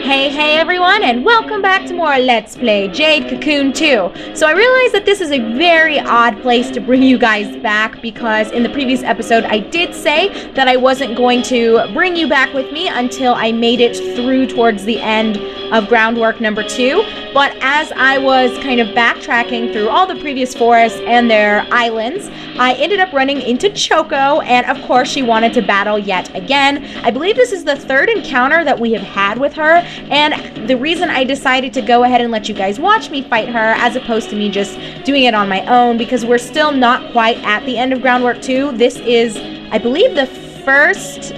Hey everyone, and welcome back to more Let's Play Jade Cocoon 2. So I realize that this is a very odd place to bring you guys back because in the previous episode I did say that I wasn't going to bring you back with me until I made it through towards the end of Groundwork number 2. But as I was kind of backtracking through all the previous forests and their islands, I ended up running into Choco, and of course she wanted to battle yet again. I believe this is the third encounter that we have had with her, and the reason I decided to go ahead and let you guys watch me fight her as opposed to me just doing it on my own, because we're still not quite at the end of Groundwork 2. This is, I believe, the first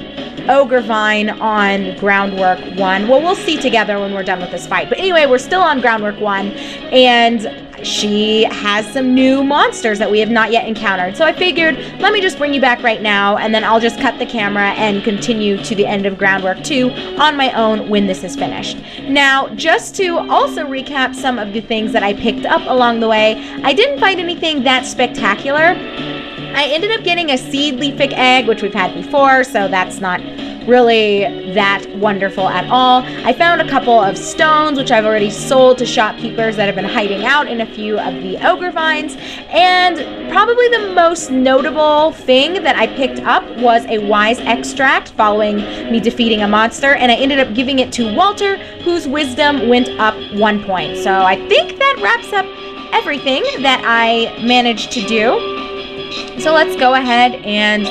ogre vine on Groundwork 1. Well, we'll see together when we're done with this fight. But anyway, we're still on Groundwork 1, and she has some new monsters that we have not yet encountered. So I figured, let me just bring you back right now, and then I'll just cut the camera and continue to the end of Groundwork 2 on my own when this is finished. Now, just to also recap some of the things that I picked up along the way, I didn't find anything that spectacular. I ended up getting a seed leafic egg, which we've had before, so that's not really that wonderful at all. I found a couple of stones, which I've already sold to shopkeepers that have been hiding out in a few of the ogre vines, and probably the most notable thing that I picked up was a wise extract following me defeating a monster, and I ended up giving it to Walter, whose wisdom went up 1 point. So I think that wraps up everything that I managed to do. So let's go ahead and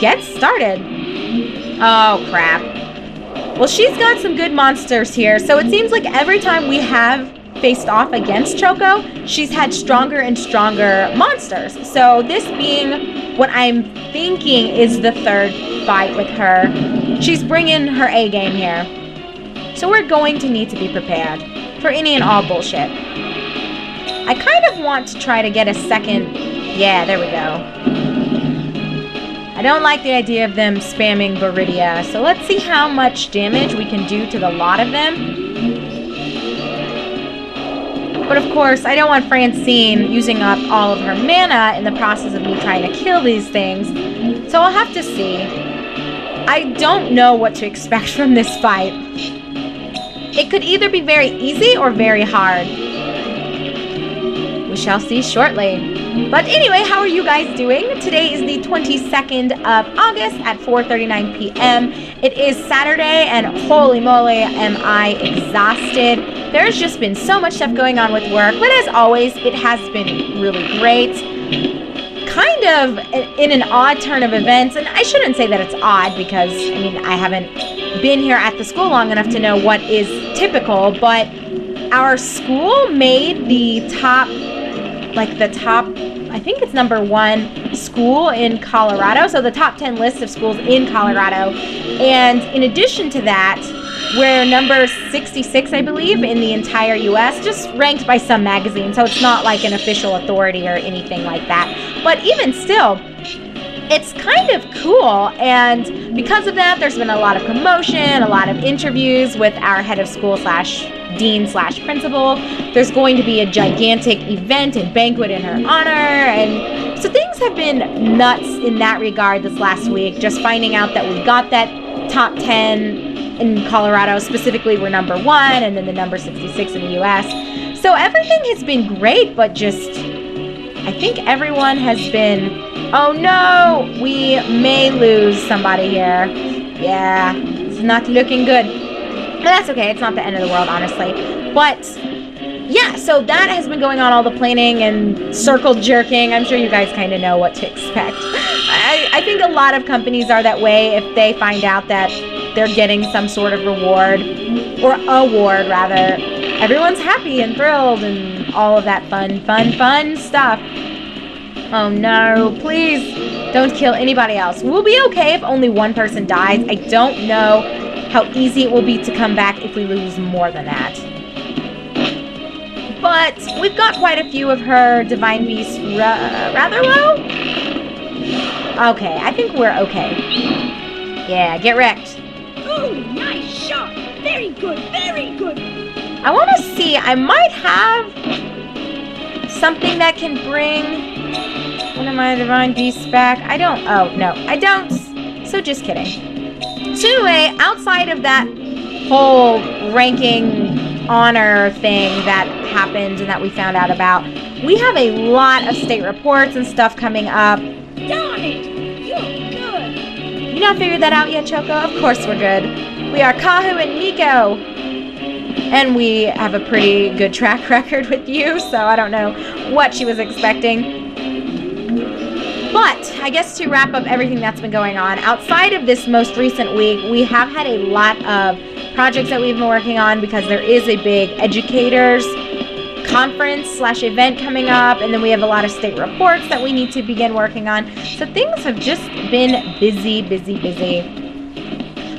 get started. Oh, crap. Well, she's got some good monsters here, so it seems like every time we have faced off against Choco, she's had stronger and stronger monsters. So this being what I'm thinking is the third fight with her, she's bringing her A game here. So we're going to need to be prepared for any and all bullshit. I kind of want to try to get a second... Yeah, there we go. I don't like the idea of them spamming Viridia, so let's see how much damage we can do to the lot of them. But of course, I don't want Francine using up all of her mana in the process of me trying to kill these things, so I'll have to see. I don't know what to expect from this fight. It could either be very easy or very hard. We shall see shortly. But anyway, how are you guys doing? Today is the 22nd of August at 4:39 p.m. It is Saturday, and holy moly, am I exhausted. There's just been so much stuff going on with work, but as always, it has been really great. Kind of in an odd turn of events, and I shouldn't say that it's odd because, I mean, I haven't been here at the school long enough to know what is typical, but our school made the top, I think it's number 1 school in Colorado, so the top 10 list of schools in Colorado. And in addition to that, we're number 66, I believe, in the entire U.S., just ranked by some magazine, so it's not like an official authority or anything like that. But even still, it's kind of cool, and because of that, there's been a lot of commotion, a lot of interviews with our head of school / dean / principal. There's going to be a gigantic event and banquet in her honor, and so things have been nuts in that regard this last week, just finding out that we got that top 10 in Colorado. Specifically, we're number 1, and then the number 66 in the U.S. So everything has been great, but just, I think everyone has been, oh no, we may lose somebody here. Yeah, it's not looking good. But that's okay, it's not the end of the world, honestly. But yeah, so that has been going on, all the planning and circle jerking. I'm sure you guys kind of know what to expect. I think a lot of companies are that way if they find out that they're getting some sort of reward, or award rather. Everyone's happy and thrilled and all of that fun stuff. Oh no, please don't kill anybody else. We'll be okay if only one person dies. I don't know how easy it will be to come back if we lose more than that. But we've got quite a few of her divine beasts rather low. Okay, I think we're okay. Yeah, get wrecked. Oh, nice shot. Very good, very good. I want to see, I might have something that can bring one of my divine beasts back. I don't, oh, no, I don't. So just kidding. So anyway, outside of that whole ranking honor thing that happened and that we found out about. We have a lot of state reports and stuff coming up. Darn it! You're good! You not figured that out yet, Choco? Of course we're good. We are Kahu and Miko. And we have a pretty good track record with you, so I don't know what she was expecting. But I guess to wrap up everything that's been going on, outside of this most recent week, we have had a lot of projects that we've been working on because there is a big educators conference/event coming up, and then we have a lot of state reports that we need to begin working on. So things have just been busy.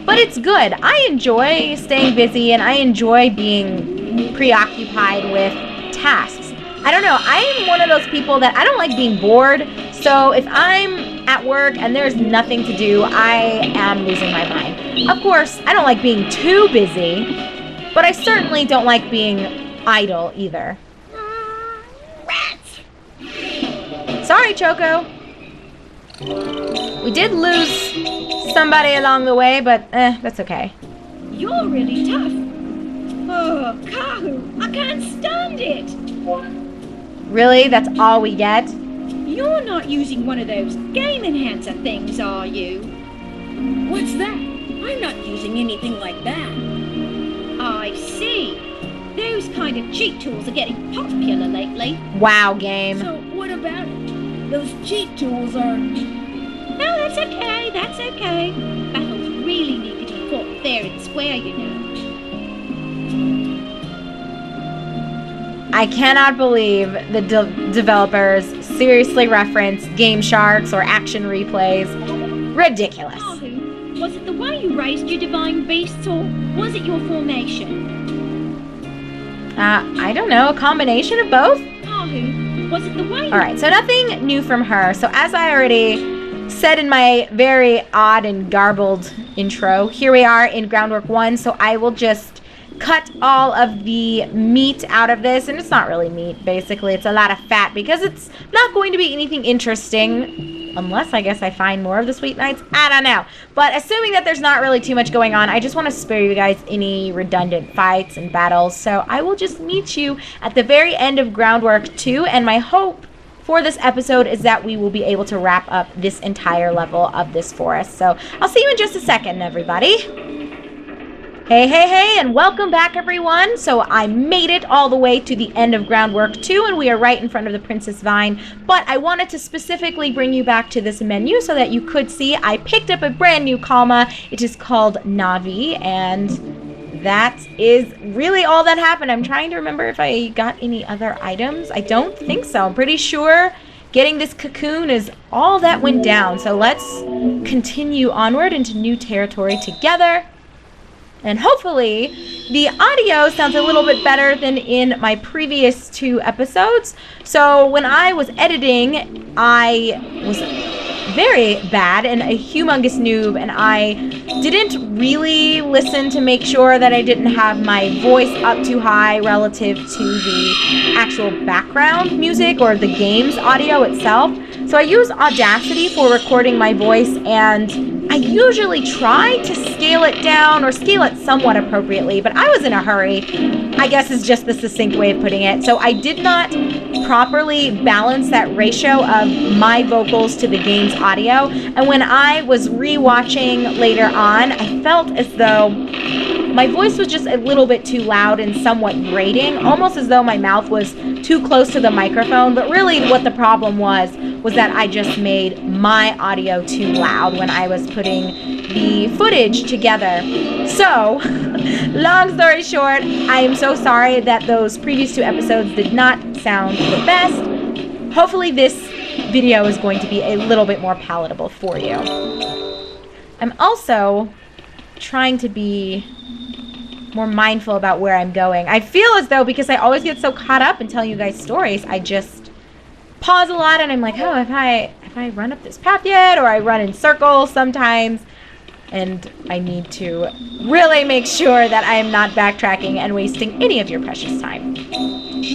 But it's good. I enjoy staying busy, and I enjoy being preoccupied with tasks. I don't know. I am one of those people that I don't like being bored. So if I'm at work and there's nothing to do, I am losing my mind. Of course, I don't like being too busy, but I certainly don't like being idle either. Rats! Sorry, Choco. We did lose somebody along the way, but that's okay. You're really tough. Oh, Kahu, I can't stand it. Really? That's all we get? You're not using one of those game enhancer things, are you? What's that? I'm not using anything like that. I see. Those kind of cheat tools are getting popular lately. Wow, game. So what about it? Those cheat tools are... No, that's okay, that's okay. Battles really need to be fought fair and square, you know. I cannot believe the developers seriously reference Game Sharks or action replays. Ridiculous. Kahu, was it the way you raised your divine beasts, or was it your formation? I don't know, a combination of both? Kahu, was it the way you... Alright, so nothing new from her. So as I already said in my very odd and garbled intro, here we are in Groundwork 1, so I will just cut all of the meat out of this, and it's not really meat, basically. It's a lot of fat because it's not going to be anything interesting, unless I guess I find more of the Sweet Knights. I don't know. But assuming that there's not really too much going on, I just want to spare you guys any redundant fights and battles, so I will just meet you at the very end of Groundwork 2, and my hope for this episode is that we will be able to wrap up this entire level of this forest. So I'll see you in just a second, everybody. Hey, and welcome back, everyone. So I made it all the way to the end of Groundwork 2, and we are right in front of the Princess Vine. But I wanted to specifically bring you back to this menu so that you could see I picked up a brand new Kalma. It is called Navi, and that is really all that happened. I'm trying to remember if I got any other items. I don't think so. I'm pretty sure getting this cocoon is all that went down. So let's continue onward into new territory together. And hopefully the audio sounds a little bit better than in my previous 2 episodes. So when I was editing, I was very bad and a humongous noob, and I didn't really listen to make sure that I didn't have my voice up too high relative to the actual background music or the game's audio itself. So I use Audacity for recording my voice, and I usually try to scale it down or scale it somewhat appropriately, but I was in a hurry, I guess is just the succinct way of putting it. So I did not properly balance that ratio of my vocals to the game's audio, and when I was rewatching later on, I felt as though my voice was just a little bit too loud and somewhat grating, almost as though my mouth was too close to the microphone. But really what the problem was that I just made my audio too loud when I was putting the footage together. So, long story short, I am so sorry that those previous 2 episodes did not sound the best. Hopefully this video is going to be a little bit more palatable for you. I'm also trying to be more mindful about where I'm going. I feel as though, because I always get so caught up in telling you guys stories, I just pause a lot and I'm like, oh, have I run up this path yet? Or I run in circles sometimes, and I need to really make sure that I am not backtracking and wasting any of your precious time.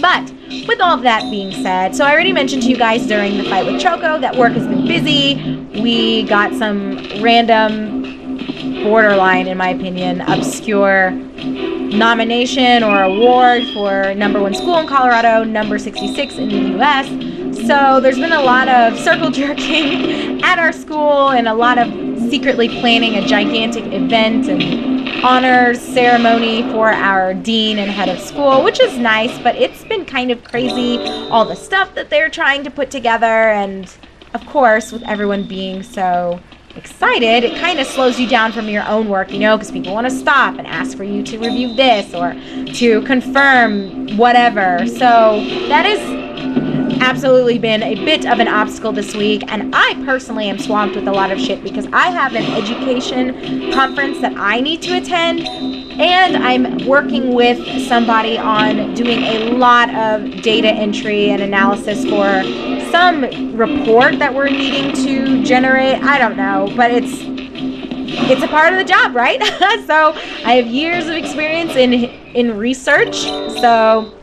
But with all of that being said, so I already mentioned to you guys during the fight with Choco that work has been busy. We got some random borderline, in my opinion, obscure nomination or award for #1 school in Colorado, number 66 in the U.S. So there's been a lot of circle jerking at our school and a lot of secretly planning a gigantic event and honors ceremony for our dean and head of school, which is nice, but it's been kind of crazy, all the stuff that they're trying to put together, and of course, with everyone being so excited, it kind of slows you down from your own work, because people want to stop and ask for you to review this or to confirm whatever. So that has absolutely been a bit of an obstacle this week, and I personally am swamped with a lot of shit because I have an education conference that I need to attend, and I'm working with somebody on doing a lot of data entry and analysis for some report that we're needing to generate. I don't know, but it's a part of the job, right? So I have years of experience in research, so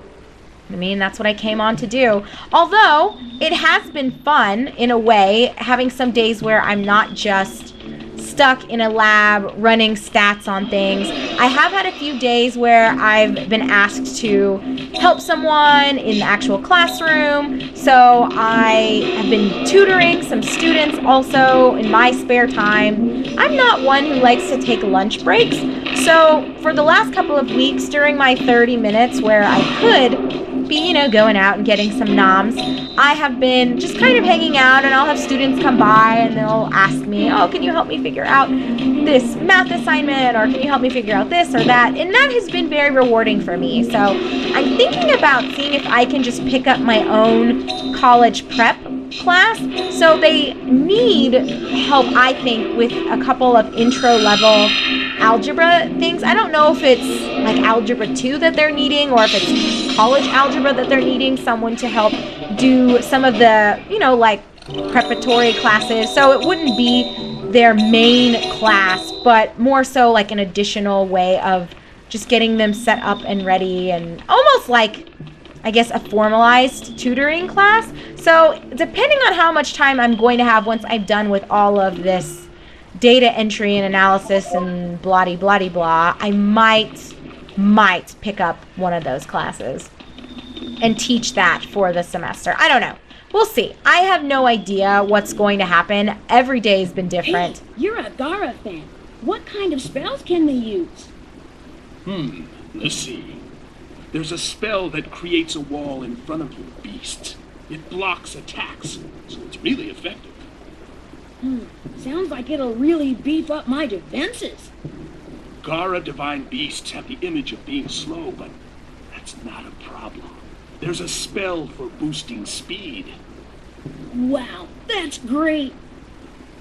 that's what I came on to do. Although it has been fun in a way, having some days where I'm not just stuck in a lab running stats on things. I have had a few days where I've been asked to help someone in the actual classroom. So I have been tutoring some students also in my spare time. I'm not one who likes to take lunch breaks. So for the last couple of weeks during my 30 minutes where I could be, going out and getting some noms, I have been just kind of hanging out, and I'll have students come by and they'll ask me, oh, can you help me figure out this math assignment, or can you help me figure out this or that? And that has been very rewarding for me. So I'm thinking about seeing if I can just pick up my own college prep class. So they need help, I think, with a couple of intro level algebra things. I don't know if it's like algebra 2 that they're needing, or if it's college algebra that they're needing someone to help do some of the, like preparatory classes. So it wouldn't be their main class, but more so like an additional way of just getting them set up and ready, and almost like, I guess, a formalized tutoring class. So depending on how much time I'm going to have once I'm done with all of this data entry and analysis and blah, I might pick up one of those classes and teach that for the semester. I don't know. We'll see. I have no idea what's going to happen. Every day has been different. Hey, you're a Gara fan. What kind of spells can they use? Let's see. There's a spell that creates a wall in front of your beast. It blocks attacks, so it's really effective. Sounds like it'll really beef up my defenses. Gara divine beasts have the image of being slow, but that's not a problem. There's a spell for boosting speed. Wow, that's great.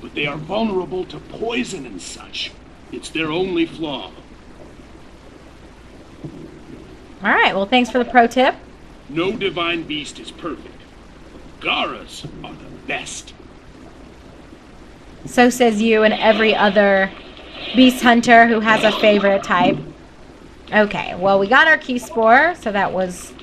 But they are vulnerable to poison and such. It's their only flaw. All right, well, thanks for the pro tip. No divine beast is perfect. Garas are the best. So says you and every other beast hunter who has a favorite type. Okay, well, we got our key spore, so that was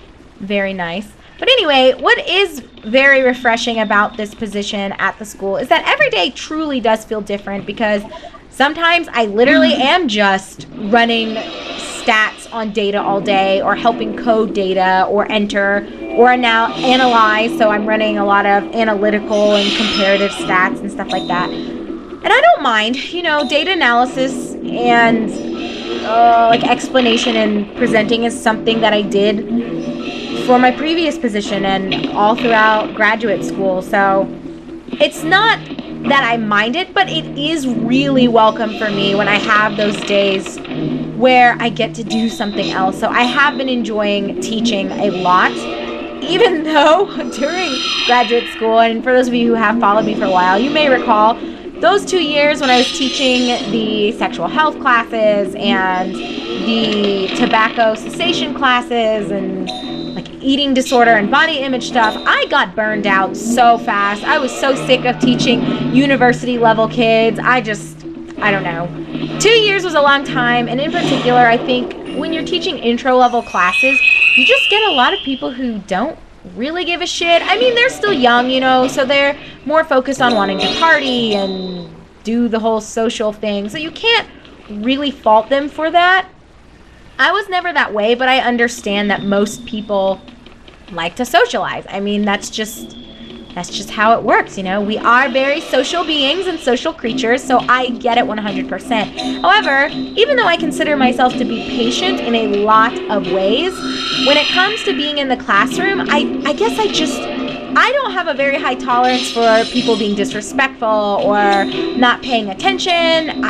very nice. But anyway, what is very refreshing about this position at the school is that every day truly does feel different, because sometimes I literally am just running stats on data all day, or helping code data or enter or now analyze. So I'm running a lot of analytical and comparative stats and stuff like that. And I don't mind, data analysis and like explanation and presenting is something that I did for my previous position and all throughout graduate school. So it's not that I mind it, but it is really welcome for me when I have those days where I get to do something else. So I have been enjoying teaching a lot, even though during graduate school, and for those of you who have followed me for a while, you may recall those 2 years when I was teaching the sexual health classes and the tobacco cessation classes and like eating disorder and body image stuff, I got burned out so fast. I was so sick of teaching university level kids. I don't know. 2 years was a long time, and in particular, I think when you're teaching intro level classes, you just get a lot of people who don't really give a shit. I mean, they're still young, so they're more focused on wanting to party and do the whole social thing. So you can't really fault them for that. I was never that way, but I understand that most people like to socialize. I mean, that's just how it works, you know. We are very social beings and social creatures, so I get it 100%. However, even though I consider myself to be patient in a lot of ways, when it comes to being in the classroom, I guess I don't have a very high tolerance for people being disrespectful or not paying attention.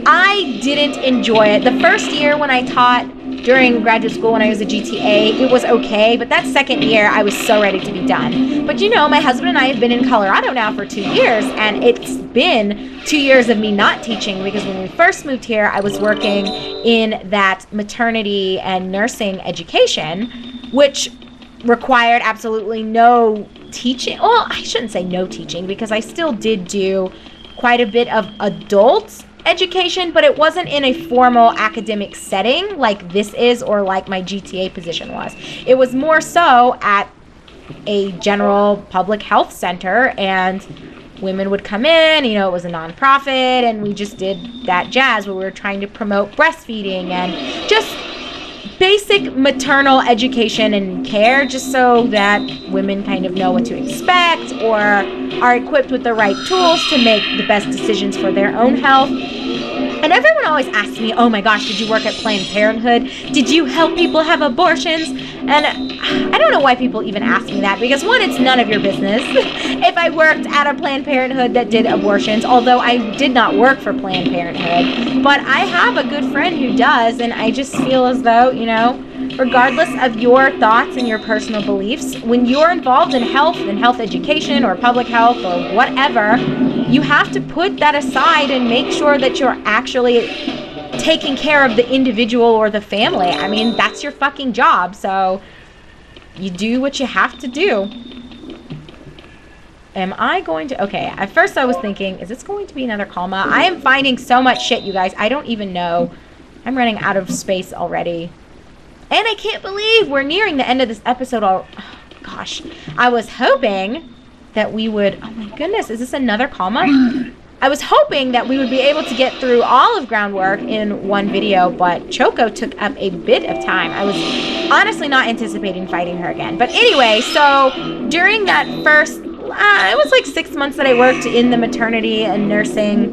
I didn't enjoy it. The first year when I taught during graduate school when I was a GTA, it was okay, but that second year I was so ready to be done. But you know, my husband and I have been in Colorado now for 2 years, and it's been 2 years of me not teaching, because when we first moved here, I was working in that maternity and nursing education, which required absolutely no teaching. Well, I shouldn't say no teaching, because I still did do quite a bit of adult education, but it wasn't in a formal academic setting like this is, or like my GTA position was. It was more so at a general public health center, and women would come in, you know, it was a nonprofit, and we just did that jazz where we were trying to promote breastfeeding and just basic maternal education and care, just so that women kind of know what to expect or are equipped with the right tools to make the best decisions for their own health. And everyone always asks me, oh my gosh, did you work at Planned Parenthood? Did you help people have abortions? And I don't know why people even ask me that, because one, it's none of your business if I worked at a Planned Parenthood that did abortions, although I did not work for Planned Parenthood. But I have a good friend who does, and I just feel as though, you know, regardless of your thoughts and your personal beliefs, when you're involved in health and health education or public health or whatever, you have to put that aside and make sure that you're actually taking care of the individual or the family. I mean, that's your fucking job, so you do what you have to do. Am I going to... Okay, at first I was thinking, is this going to be another comma? I am finding so much shit, you guys. I don't even know. I'm running out of space already. And I can't believe we're nearing the end of this episode. Oh, gosh. I was hoping that we would... Oh, my goodness. Is this another comma? I was hoping that we would be able to get through all of Groundwork in one video, but Choco took up a bit of time. I was honestly not anticipating fighting her again. But anyway, so during that first... it was like 6 months that I worked in the maternity and nursing,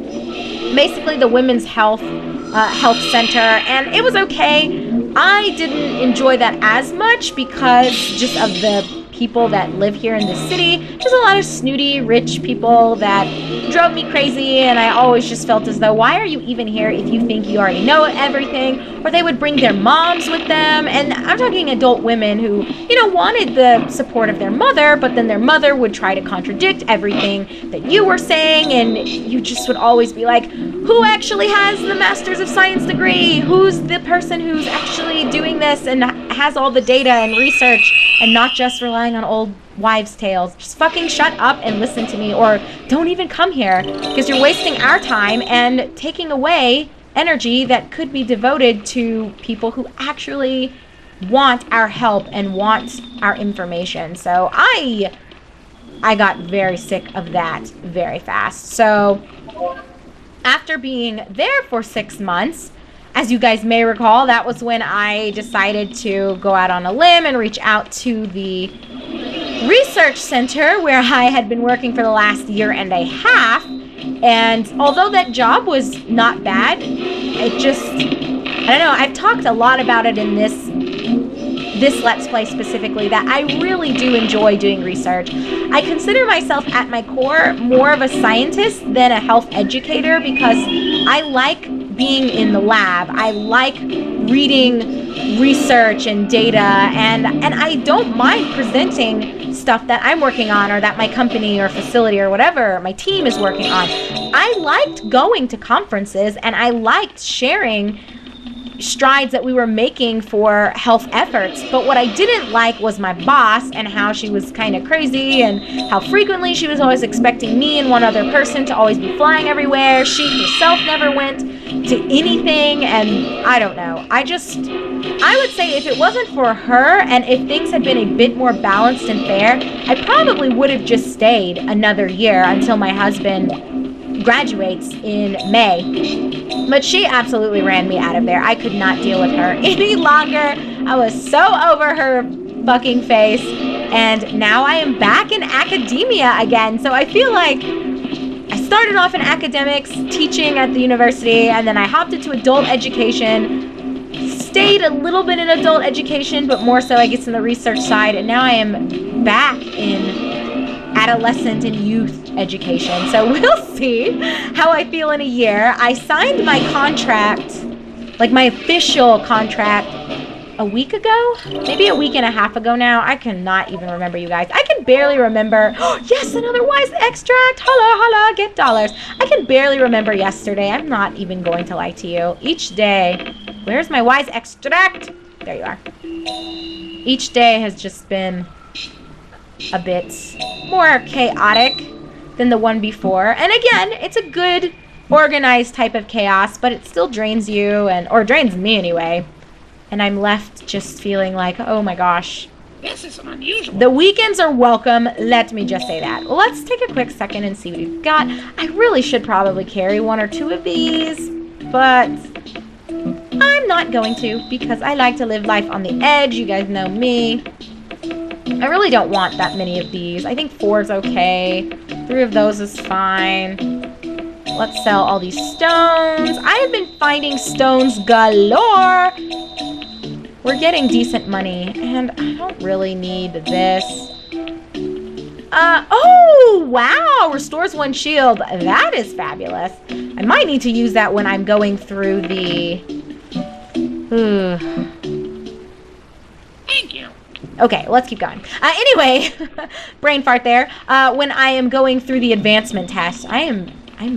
basically the women's health center, and it was okay. I didn't enjoy that as much because just of the people that live here in the city. Just a lot of snooty, rich people that drove me crazy, and I always just felt as though, why are you even here if you think you already know everything? Or they would bring their moms with them, and I'm talking adult women who, you know, wanted the support of their mother, but then their mother would try to contradict everything that you were saying, and you just would always be like, who actually has the Master's of Science degree? Who's the person who's actually doing this and has all the data and research and not just relying on old wives' tales? Just fucking shut up and listen to me, or don't even come here, because you're wasting our time and taking away energy that could be devoted to people who actually want our help and want our information. So I got very sick of that very fast. So after being there for 6 months, as you guys may recall, that was when I decided to go out on a limb and reach out to the research center where I had been working for the last year and a half. And although that job was not bad, it just, I don't know, I've talked a lot about it in this Let's Play specifically, that I really do enjoy doing research. I consider myself at my core more of a scientist than a health educator, because I like being in the lab. I like reading research and data, and I don't mind presenting stuff that I'm working on, or that my company or facility or whatever my team is working on. I liked going to conferences, and I liked sharing strides that we were making for health efforts. But what I didn't like was my boss, and how she was kind of crazy, and how frequently she was always expecting me and one other person to always be flying everywhere. She herself never went to anything, and I don't know. I would say if it wasn't for her, and if things had been a bit more balanced and fair, I probably would have just stayed another year until my husband graduates in May. But she absolutely ran me out of there. I could not deal with her any longer. I was so over her fucking face. And now I am back in academia again. So I feel like I started off in academics, teaching at the university, and then I hopped into adult education. Stayed a little bit in adult education, but more so I guess in the research side. And now I am back in adolescent and youth education. So we'll see how I feel in a year. I signed my contract, like my official contract, a week ago? Maybe a week and a half ago now. I cannot even remember, you guys. I can barely remember. Oh, yes, another wise extract. Holla, holla, get dollars. I can barely remember yesterday. I'm not even going to lie to you. Each day, where's my wise extract? There you are. Each day has just been a bit more chaotic than the one before. And again, it's a good organized type of chaos, but it still drains you, or drains me anyway. And I'm left just feeling like, oh my gosh. This is unusual. The weekends are welcome, let me just say that. Well, let's take a quick second and see what we've got. I really should probably carry one or two of these, but I'm not going to because I like to live life on the edge. You guys know me. I really don't want that many of these. I think 4 is okay. 3 of those is fine. Let's sell all these stones. I have been finding stones galore. We're getting decent money, and I don't really need this. Oh, wow. Restores 1 shield. That is fabulous. I might need to use that when I'm going through the... Thank you. Okay, let's keep going. Anyway, brain fart there. When I am going through the advancement test, I'm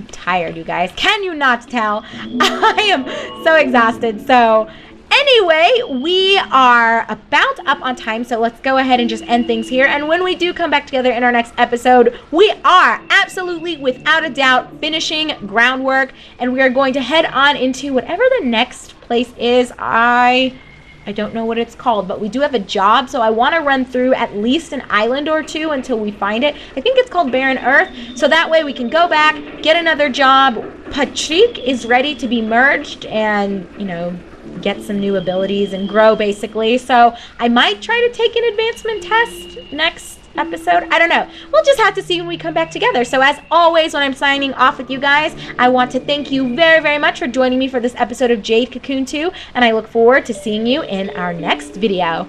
tired, you guys. Can you not tell? I am so exhausted. So anyway, we are about up on time, so let's go ahead and just end things here. And when we do come back together in our next episode, we are absolutely, without a doubt, finishing Groundwork, and we are going to head on into whatever the next place is. I don't know what it's called, but we do have a job, so I want to run through at least an island or two until we find it. I think it's called Barren Earth, so that way we can go back, get another job. Patrick is ready to be merged and, get some new abilities and grow, basically. So I might try to take an advancement test next episode. I don't know. We'll just have to see when we come back together. So as always, when I'm signing off with you guys, I want to thank you very, very much for joining me for this episode of Jade Cocoon 2, and I look forward to seeing you in our next video.